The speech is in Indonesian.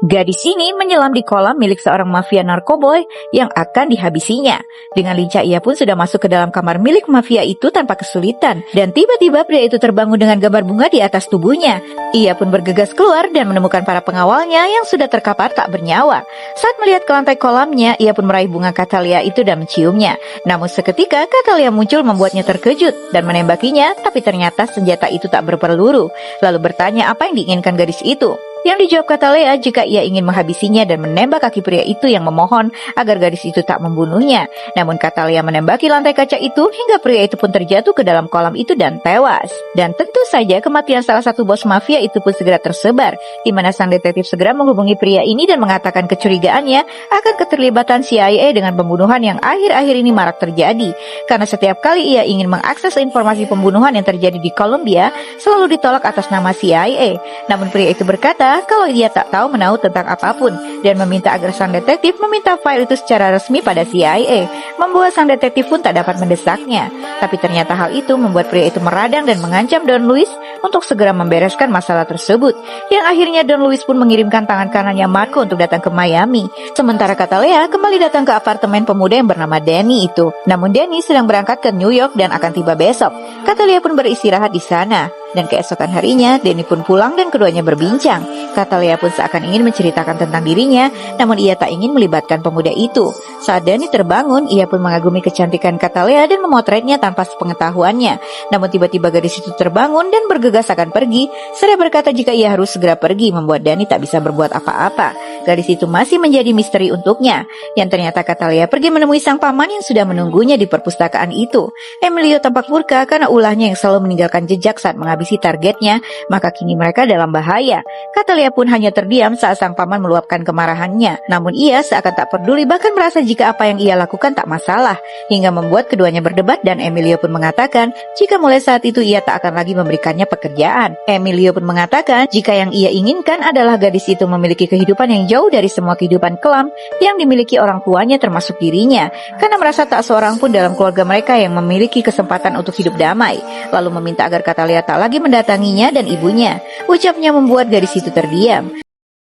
Gadis ini menyelam di kolam milik seorang mafia narkoboy yang akan dihabisinya. Dengan lincah ia pun sudah masuk ke dalam kamar milik mafia itu tanpa kesulitan. Dan tiba-tiba pria itu terbangun dengan gambar bunga di atas tubuhnya. Ia pun bergegas keluar dan menemukan para pengawalnya yang sudah terkapar tak bernyawa. Saat melihat ke lantai kolamnya, ia pun meraih bunga Katalia itu dan menciumnya. Namun seketika Katalia muncul membuatnya terkejut dan menembakinya, tapi ternyata senjata itu tak berpeluru. Lalu bertanya apa yang diinginkan gadis itu. Yang dijawab Katalia jika ia ingin menghabisinya dan menembak kaki pria itu yang memohon agar gadis itu tak membunuhnya. Namun Katalia menembaki lantai kaca itu hingga pria itu pun terjatuh ke dalam kolam itu dan tewas. Dan tentu saja kematian salah satu bos mafia itu pun segera tersebar, di mana sang detektif segera menghubungi pria ini dan mengatakan kecurigaannya akan keterlibatan CIA dengan pembunuhan yang akhir-akhir ini marak terjadi. Karena setiap kali ia ingin mengakses informasi pembunuhan yang terjadi di Kolombia, selalu ditolak atas nama CIA. Namun pria itu berkata kalau dia tak tahu menahu tentang apapun dan meminta agar sang detektif meminta file itu secara resmi pada CIA, membuat sang detektif pun tak dapat mendesaknya. Tapi ternyata hal itu membuat pria itu meradang dan mengancam Don Luis untuk segera membereskan masalah tersebut, yang akhirnya Don Luis pun mengirimkan tangan kanannya Marco untuk datang ke Miami. Sementara Katalia kembali datang ke apartemen pemuda yang bernama Danny itu. Namun Danny sedang berangkat ke New York dan akan tiba besok. Katalia pun beristirahat di sana. Dan keesokan harinya, Danny pun pulang dan keduanya berbincang. Katalia pun seakan ingin menceritakan tentang dirinya, namun ia tak ingin melibatkan pemuda itu. Saat Danny terbangun, ia pun mengagumi kecantikan Katalia dan memotretnya tanpa sepengetahuannya. Namun tiba-tiba gadis itu terbangun dan bergegas akan pergi, seraya berkata jika ia harus segera pergi, membuat Danny tak bisa berbuat apa-apa. Gadis itu masih menjadi misteri untuknya, yang ternyata Katalia pergi menemui sang paman yang sudah menunggunya di perpustakaan itu. Emilio tampak murka karena ulahnya yang selalu meninggalkan jejak saat menghabisi targetnya, maka kini mereka dalam bahaya. Katalia pun hanya terdiam saat sang paman meluapkan kemarahannya. Namun ia seakan tak peduli, bahkan merasa jika apa yang ia lakukan tak masalah, hingga membuat keduanya berdebat dan Emilio pun mengatakan jika mulai saat itu ia tak akan lagi memberikannya pekerjaan. Emilio pun mengatakan jika yang ia inginkan adalah gadis itu memiliki kehidupan yang jauh dari semua kehidupan kelam yang dimiliki orang tuanya termasuk dirinya, karena merasa tak seorang pun dalam keluarga mereka yang memiliki kesempatan untuk hidup damai. Lalu meminta agar Katalia tak lagi mendatanginya dan ibunya. Ucapnya membuat gadis itu terdiam.